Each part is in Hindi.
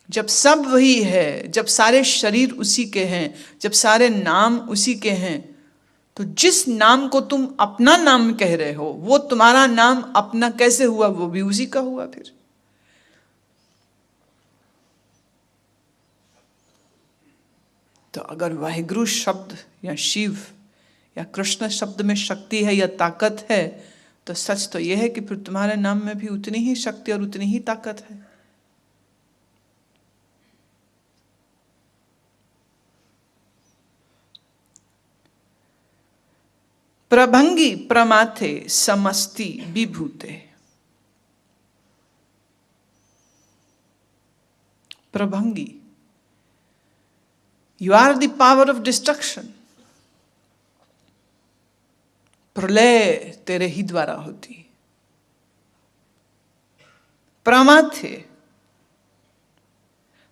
जब सब वही है, जब सारे शरीर उसी के हैं, जब सारे नाम उसी के हैं, तो जिस नाम को तुम अपना नाम कह रहे हो वो तुम्हारा नाम अपना कैसे हुआ? वो भी उसी का हुआ फिर। तो अगर वाहिगुरु शब्द या शिव या कृष्ण शब्द में शक्ति है या ताकत है, तो सच तो यह है कि फिर तुम्हारे नाम में भी उतनी ही शक्ति और उतनी ही ताकत है। प्रभंगी प्रमाथे समस्ति विभूते। प्रभंगी, you are the power of destruction. प्रलय तेरे ही द्वारा होती। प्रमाथे,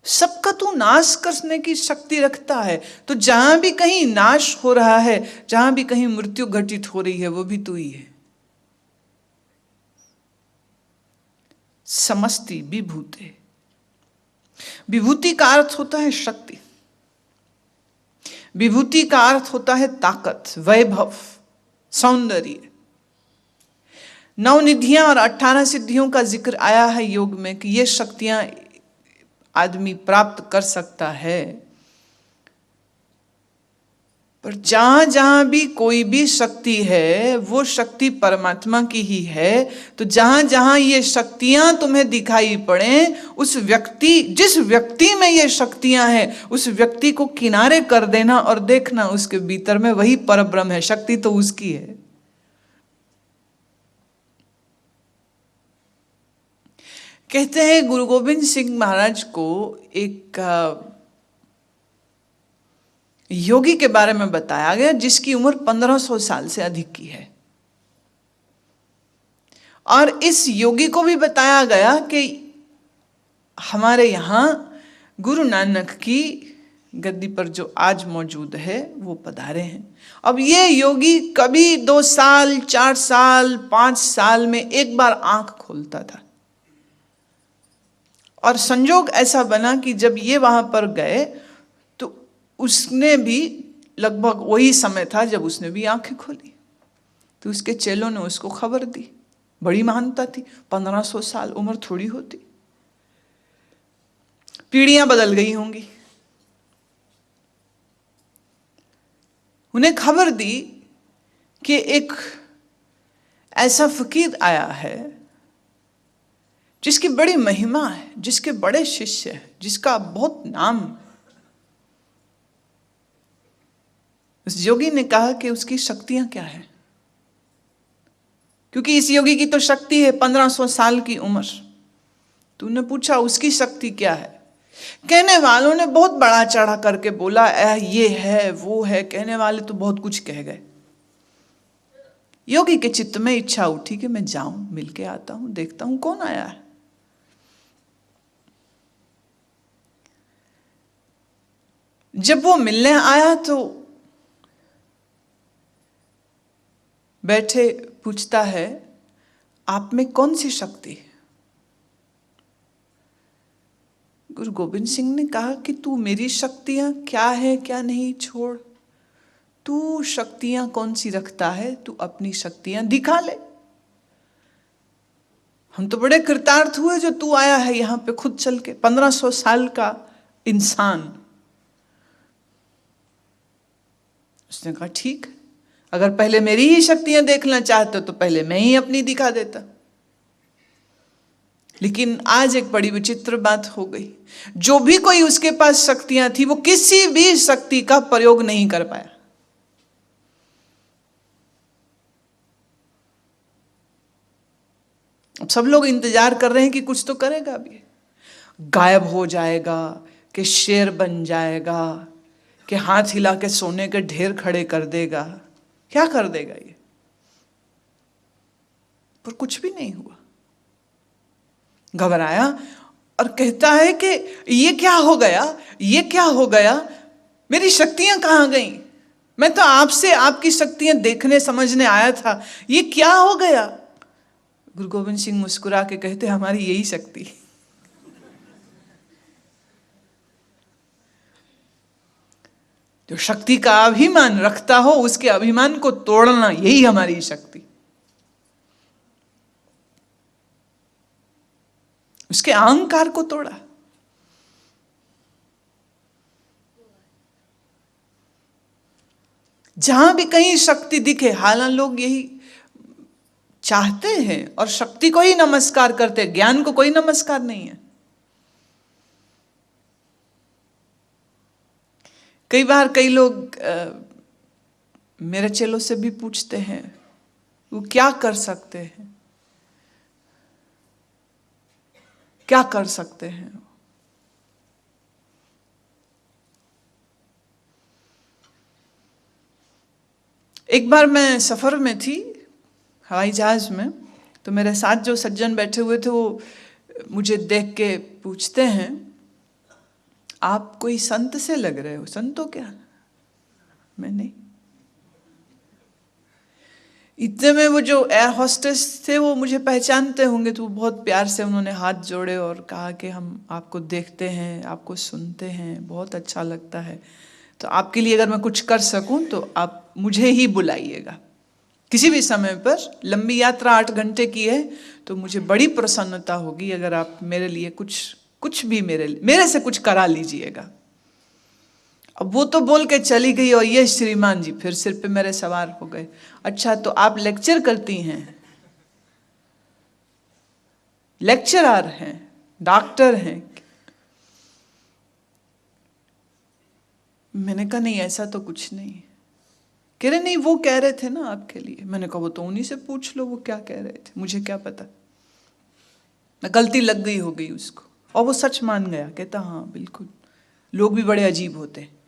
सबका तू नाश करने की शक्ति रखता है। तो जहां भी कहीं नाश हो रहा है, जहां भी कहीं मृत्यु घटित हो रही है, वो भी तू ही है। समस्ति विभूते। विभूति का अर्थ होता है शक्ति, विभूति का अर्थ होता है ताकत, वैभव, सौंदर्य। 9 निधियां और 18 सिद्धियों का जिक्र आया है योग में कि ये शक्तियां आदमी प्राप्त कर सकता है। पर जहां जहां भी कोई भी शक्ति है, वो शक्ति परमात्मा की ही है। तो जहां जहां ये शक्तियां तुम्हें दिखाई पड़े, उस व्यक्ति, जिस व्यक्ति में ये शक्तियां हैं, उस व्यक्ति को किनारे कर देना और देखना उसके भीतर में वही परब्रह्म है। शक्ति तो उसकी है। कहते हैं गुरु गोविंद सिंह महाराज को एक योगी के बारे में बताया गया जिसकी उम्र 1500 साल से अधिक की है। और इस योगी को भी बताया गया कि हमारे यहाँ गुरु नानक की गद्दी पर जो आज मौजूद है वो पधारे हैं। अब ये योगी कभी 2 साल, 4 साल, 5 साल में एक बार आंख खोलता था। और संजोग ऐसा बना कि जब ये वहां पर गए तो उसने भी लगभग वही समय था जब उसने भी आंखें खोली। तो उसके चेलों ने उसको खबर दी। बड़ी महानता थी, 1500 साल उम्र थोड़ी होती। पीढ़ियां बदल गई होंगी। उन्हें खबर दी कि एक ऐसा फकीर आया है जिसकी बड़ी महिमा है, जिसके बड़े शिष्य हैं, जिसका बहुत नाम। उस योगी ने कहा कि उसकी शक्तियां क्या है, क्योंकि इस योगी की तो शक्ति है 1500 साल की उम्र। तूने पूछा उसकी शक्ति क्या है? कहने वालों ने बहुत बड़ा चढ़ा करके बोला, ये है वो है। कहने वाले तो बहुत कुछ कह गए। योगी के चित्त में इच्छा उठी कि मैं जाऊं, मिलके आता हूं, देखता हूं कौन आया है। जब वो मिलने आया तो बैठे पूछता है, आप में कौन सी शक्ति है? गुरु गोविंद सिंह ने कहा कि तू मेरी शक्तियां क्या है क्या नहीं छोड़, तू शक्तियां कौन सी रखता है, तू अपनी शक्तियां दिखा ले। हम तो बड़े कृतार्थ हुए जो तू आया है यहां पे खुद चल के, 1500 साल का इंसान। उसने कहा ठीक, अगर पहले मेरी ही शक्तियां देखना चाहते तो पहले मैं ही अपनी दिखा देता। लेकिन आज एक बड़ी विचित्र बात हो गई। जो भी कोई उसके पास शक्तियां थी, वो किसी भी शक्ति का प्रयोग नहीं कर पाया। अब सब लोग इंतजार कर रहे हैं कि कुछ तो करेगा अभी, गायब हो जाएगा, कि शेर बन जाएगा, कि हाथ हिला के सोने के ढेर खड़े कर देगा। क्या कर देगा ये? पर कुछ भी नहीं हुआ। घबराया और कहता है कि ये क्या हो गया, ये क्या हो गया, मेरी शक्तियां कहां गईं? मैं तो आपसे आपकी शक्तियां देखने समझने आया था, ये क्या हो गया? गुरु गोविंद सिंह मुस्कुरा के कहते, हमारी यही शक्ति। जो शक्ति का अभिमान रखता हो उसके अभिमान को तोड़ना, यही हमारी शक्ति। उसके अहंकार को तोड़ा। जहां भी कहीं शक्ति दिखे, हालांकि लोग यही चाहते हैं और शक्ति को ही नमस्कार करते हैं, ज्ञान को कोई नमस्कार नहीं है। कई बार कई लोग मेरे चेलों से भी पूछते हैं वो क्या कर सकते हैं, क्या कर सकते हैं। एक बार मैं सफर में थी हवाई जहाज में, तो मेरे साथ जो सज्जन बैठे हुए थे वो मुझे देख के पूछते हैं आप कोई संत से लग रहे हो। संत हो क्या? मैं नहीं। इतने में वो जो एयर होस्टेस थे वो मुझे पहचानते होंगे, तो वो बहुत प्यार से उन्होंने हाथ जोड़े और कहा कि हम आपको देखते हैं, आपको सुनते हैं, बहुत अच्छा लगता है, तो आपके लिए अगर मैं कुछ कर सकूं तो आप मुझे ही बुलाइएगा किसी भी समय पर। लंबी यात्रा 8 घंटे की है, तो मुझे बड़ी प्रसन्नता होगी अगर आप मेरे लिए कुछ भी मेरे से कुछ करा लीजिएगा। अब वो तो बोल के चली गई और ये श्रीमान जी फिर सिर पे मेरे सवार हो गए। अच्छा, तो आप लेक्चर करती हैं, लेक्चरर हैं, डॉक्टर हैं? मैंने कहा नहीं, ऐसा तो कुछ नहीं। कह रहे नहीं, वो कह रहे थे ना आपके लिए। मैंने कहा वो तो उन्हीं से पूछ लो वो क्या कह रहे थे, मुझे क्या पता। गलती लग गई हो गई उसको, और वो सच मान गया। कहता हाँ बिल्कुल, लोग भी बड़े अजीब होते हैं।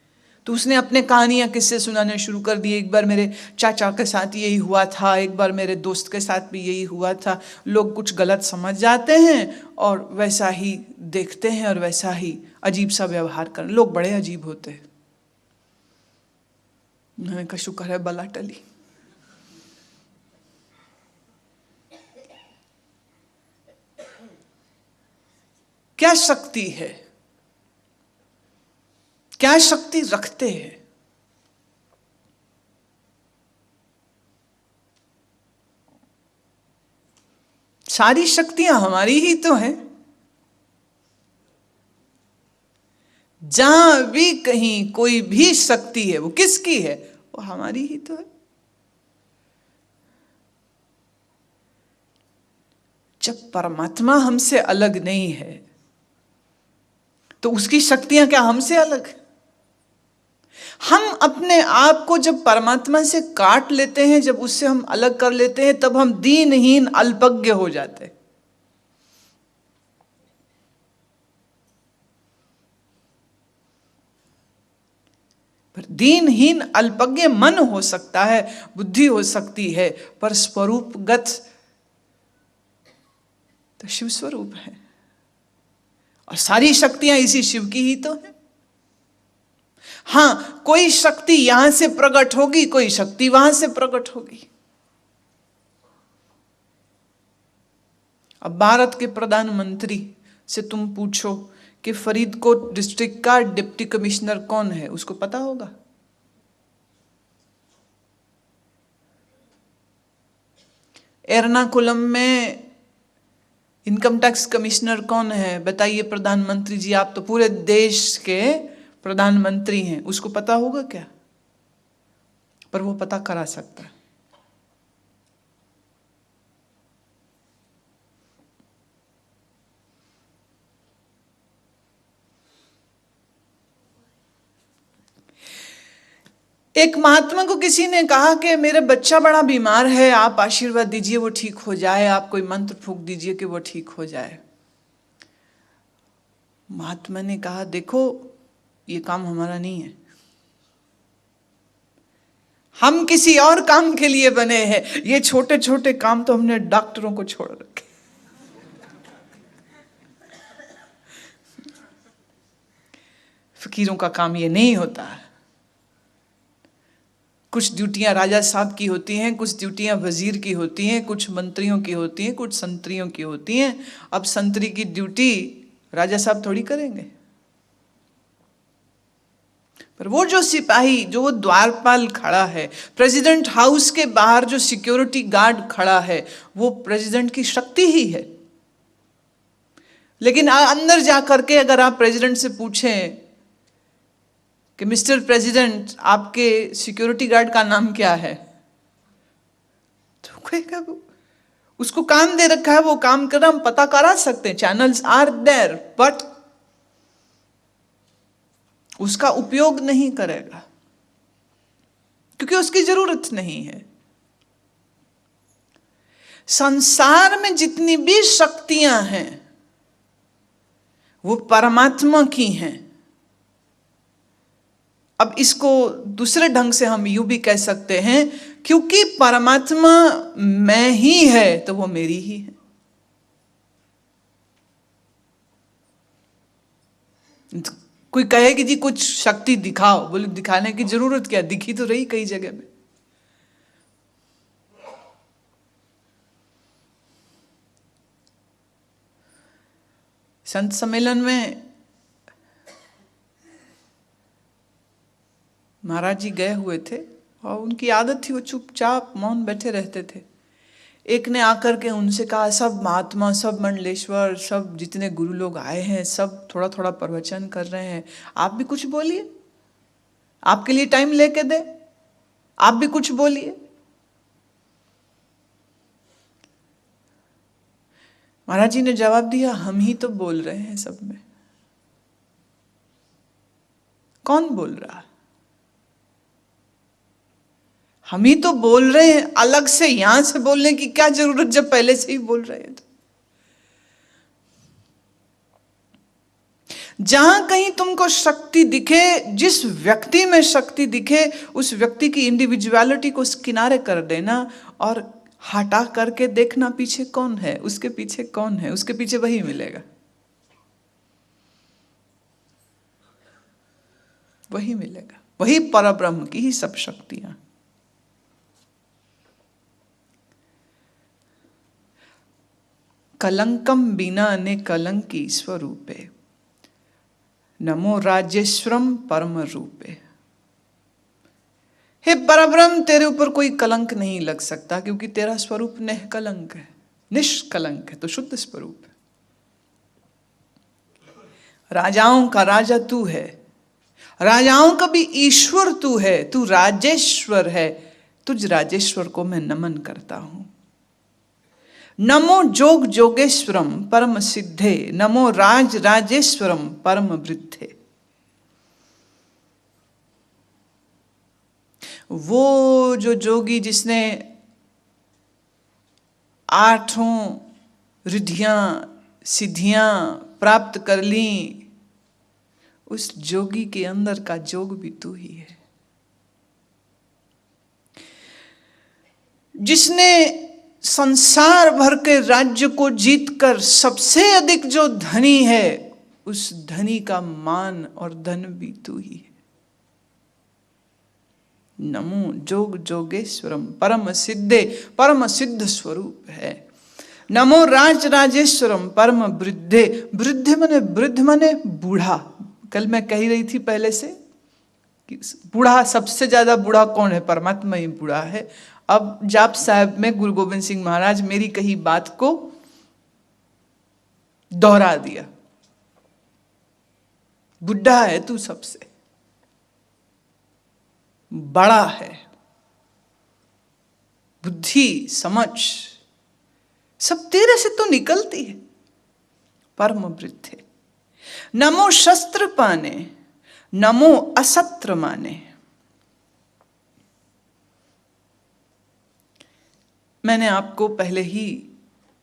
तो उसने अपने कहानियां किस्से सुनाने शुरू कर दिए। एक बार मेरे चाचा के साथ यही हुआ था, एक बार मेरे दोस्त के साथ भी यही हुआ था। लोग कुछ गलत समझ जाते हैं और वैसा ही देखते हैं और वैसा ही अजीब सा व्यवहार कर। लोग बड़े अजीब होते हैं। मैंने कहा शुक्र है बला टली। क्या शक्ति है, क्या शक्ति रखते हैं? सारी शक्तियां हमारी ही तो हैं। जहां भी कहीं कोई भी शक्ति है वो किसकी है? वो हमारी ही तो है। जब परमात्मा हमसे अलग नहीं है तो उसकी शक्तियां क्या हमसे अलग? हम अपने आप को जब परमात्मा से काट लेते हैं, जब उससे हम अलग कर लेते हैं, तब हम दीनहीन अल्पज्ञ हो जाते हैं। पर दीनहीन अल्पज्ञ मन हो सकता है, बुद्धि हो सकती है, पर स्वरूपगत तो शिव स्वरूप है। और सारी शक्तियां इसी शिव की ही तो है। हां, कोई शक्ति यहां से प्रकट होगी, कोई शक्ति वहां से प्रकट होगी। अब भारत के प्रधानमंत्री से तुम पूछो कि फरीदकोट डिस्ट्रिक्ट का डिप्टी कमिश्नर कौन है, उसको पता होगा? एर्नाकुलम में इनकम टैक्स कमिश्नर कौन है? बताइए प्रधानमंत्री जी, आप तो पूरे देश के प्रधानमंत्री हैं, उसको पता होगा क्या? पर वो पता करा सकता है। एक महात्मा को किसी ने कहा कि मेरे बच्चा बड़ा बीमार है, आप आशीर्वाद दीजिए वो ठीक हो जाए, आप कोई मंत्र फूंक दीजिए कि वो ठीक हो जाए। महात्मा ने कहा देखो ये काम हमारा नहीं है, हम किसी और काम के लिए बने हैं। ये छोटे छोटे काम तो हमने डॉक्टरों को छोड़ रखे। फकीरों का काम ये नहीं होता। कुछ ड्यूटियां राजा साहब की होती हैं, कुछ ड्यूटियां वजीर की होती हैं, कुछ मंत्रियों की होती हैं, कुछ संतरियों की होती हैं। अब संतरी की ड्यूटी राजा साहब थोड़ी करेंगे। पर वो जो सिपाही, जो वो द्वारपाल खड़ा है, प्रेसिडेंट हाउस के बाहर जो सिक्योरिटी गार्ड खड़ा है, वो प्रेसिडेंट की शक्ति ही है। लेकिन अंदर जाकर के अगर आप प्रेसिडेंट से पूछें कि मिस्टर प्रेसिडेंट, आपके सिक्योरिटी गार्ड का नाम क्या है, तो कहेगा उसको काम दे रखा है, वो काम कर रहा, हम पता करा सकते हैं, चैनल्स आर देयर, बट उसका उपयोग नहीं करेगा क्योंकि उसकी जरूरत नहीं है। संसार में जितनी भी शक्तियां हैं वो परमात्मा की हैं। अब इसको दूसरे ढंग से हम यूं भी कह सकते हैं, क्योंकि परमात्मा मैं ही है तो वो मेरी ही है। कोई कहे कि जी कुछ शक्ति दिखाओ, बोले दिखाने की जरूरत क्या, दिखी तो रही कई जगह में। संत सम्मेलन में महाराज जी गए हुए थे और उनकी आदत थी वो चुपचाप मौन बैठे रहते थे। एक ने आकर के उनसे कहा, सब महात्मा, सब मंडलेश्वर, सब जितने गुरु लोग आए हैं, सब थोड़ा थोड़ा प्रवचन कर रहे हैं, आप भी कुछ बोलिए, आपके लिए टाइम लेके दे, आप भी कुछ बोलिए। महाराज जी ने जवाब दिया, हम ही तो बोल रहे हैं सब में। कौन बोल रहा? हम ही तो बोल रहे हैं, अलग से यहां से बोलने की क्या जरूरत जब पहले से ही बोल रहे हैं। तो जहां कहीं तुमको शक्ति दिखे, जिस व्यक्ति में शक्ति दिखे, उस व्यक्ति की इंडिविजुअलिटी को किनारे कर देना और हटा करके देखना पीछे कौन है, उसके पीछे कौन है, उसके पीछे वही मिलेगा, वही मिलेगा, वही परब्रह्म की ही सब शक्तियां। कलंकम बिना ने कलंकी स्वरूपे, नमो राजेश्वरम परम रूपे। हे परब्रह्म, तेरे ऊपर कोई कलंक नहीं लग सकता क्योंकि तेरा स्वरूप निष्कलंक है, निष्कलंक है, तो शुद्ध स्वरूप है। राजाओं का राजा तू है, राजाओं का भी ईश्वर तू है, तू राजेश्वर है, तुझ राजेश्वर को मैं नमन करता हूं। नमो जोग जोगेश्वरम परम सिद्धे, नमो राज राजेश्वरम परम वृद्धे। वो जो जोगी जिसने 8 रिद्धियां सिद्धियां प्राप्त कर ली, उस जोगी के अंदर का जोग भी तू ही है। जिसने संसार भर के राज्य को जीतकर सबसे अधिक जो धनी है, उस धनी का मान और धन भी तू ही है। नमो जोग जोगेश्वरम परम सिद्धे, परम सिद्ध स्वरूप है। नमो राज राजेश्वरम परम वृद्धे, वृद्धे मने, वृद्ध मने बूढ़ा। कल मैं कही रही थी पहले से कि बूढ़ा, सबसे ज्यादा बूढ़ा कौन है? परमात्मा ही बूढ़ा है। अब जाप साहब में गुरु गोविंद सिंह महाराज मेरी कही बात को दोहरा दिया, बुढ़ा है तू, सबसे बड़ा है, बुद्धि समझ सब तेरे से तो निकलती है, परम वृद्धे। नमो शस्त्र पाने, नमो असत्र माने। मैंने आपको पहले ही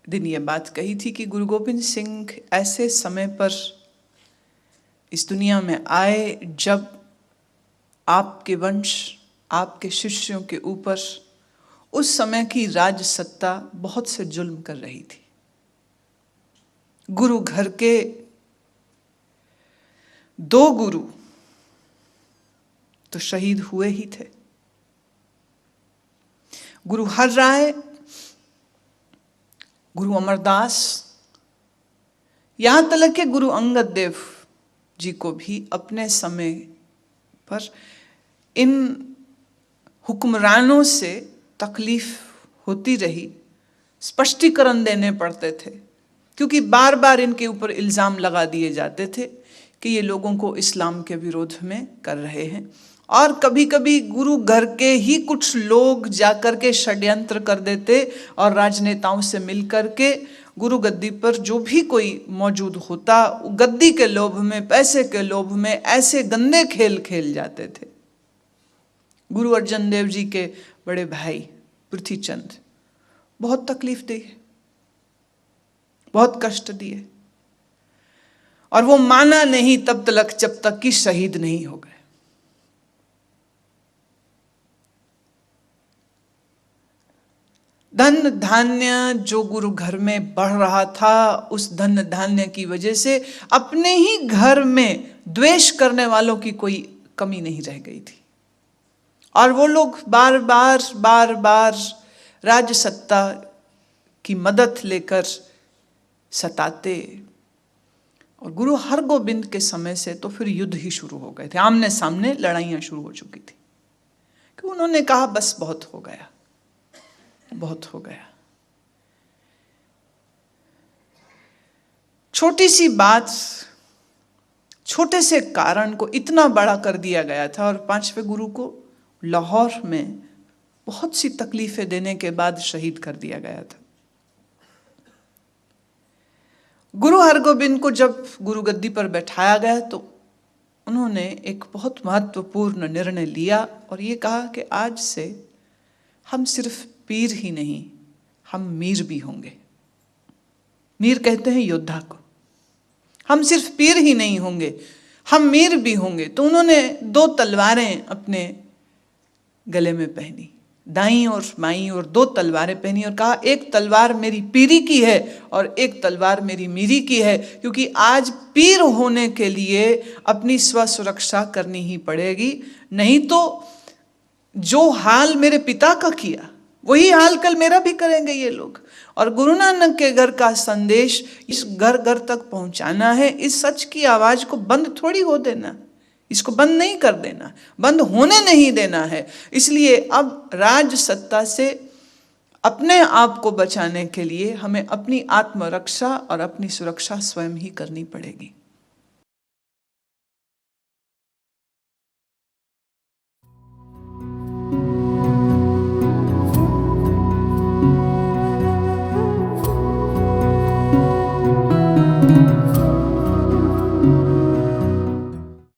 दिन ये बात कही थी कि गुरु गोविंद सिंह ऐसे समय पर इस दुनिया में आए जब आपके वंश, आपके शिष्यों के ऊपर उस समय की राज सत्ता बहुत से जुल्म कर रही थी। गुरु घर के 2 गुरु तो शहीद हुए ही थे। गुरु हर राय, गुरु अमरदास, यहां तक के गुरु अंगद देव जी को भी अपने समय पर इन हुक्मरानों से तकलीफ होती रही, स्पष्टीकरण देने पड़ते थे, क्योंकि बार बार इनके ऊपर इल्ज़ाम लगा दिए जाते थे कि ये लोगों को इस्लाम के विरोध में कर रहे हैं। और कभी कभी गुरु घर के ही कुछ लोग जाकर के षड्यंत्र कर देते और राजनेताओं से मिल करके गुरु गद्दी पर जो भी कोई मौजूद होता, गद्दी के लोभ में, पैसे के लोभ में ऐसे गंदे खेल खेल जाते थे। गुरु अर्जन देव जी के बड़े भाई पृथ्वीचंद बहुत तकलीफ दी है, बहुत कष्ट दिए, और वो माना नहीं तब तक जब तक कि शहीद नहीं हो गए। धन धान्य जो गुरु घर में बढ़ रहा था, उस धन धान्य की वजह से अपने ही घर में द्वेष करने वालों की कोई कमी नहीं रह गई थी, और वो लोग बार बार राज्य सत्ता की मदद लेकर सताते। और गुरु हरगोबिंद के समय से तो फिर युद्ध ही शुरू हो गए थे, आमने सामने लड़ाइयां शुरू हो चुकी थी, कि उन्होंने कहा बस बहुत हो गया, बहुत हो गया। छोटी सी बात, छोटे से कारण को इतना बड़ा कर दिया गया था। और 5वें गुरु को लाहौर में बहुत सी तकलीफें देने के बाद शहीद कर दिया गया था। गुरु हरगोबिंद को जब गुरु गद्दी पर बैठाया गया तो उन्होंने एक बहुत महत्वपूर्ण निर्णय लिया और ये कहा कि आज से हम सिर्फ पीर ही नहीं, हम मीर भी होंगे। मीर कहते हैं योद्धा को। हम सिर्फ पीर ही नहीं होंगे, हम मीर भी होंगे। तो उन्होंने 2 तलवारें अपने गले में पहनी, दाईं और बाईं, और 2 तलवारें पहनी और कहा एक तलवार मेरी पीरी की है और एक तलवार मेरी मीरी की है, क्योंकि आज पीर होने के लिए अपनी स्व सुरक्षा करनी ही पड़ेगी, नहीं तो जो हाल मेरे पिता का किया वही हाल कल मेरा भी करेंगे ये लोग। और गुरु नानक के घर का संदेश इस घर घर तक पहुंचाना है। इस सच की आवाज को बंद थोड़ी हो देना, इसको बंद नहीं कर देना, बंद होने नहीं देना है। इसलिए अब राज सत्ता से अपने आप को बचाने के लिए हमें अपनी आत्मरक्षा और अपनी सुरक्षा स्वयं ही करनी पड़ेगी।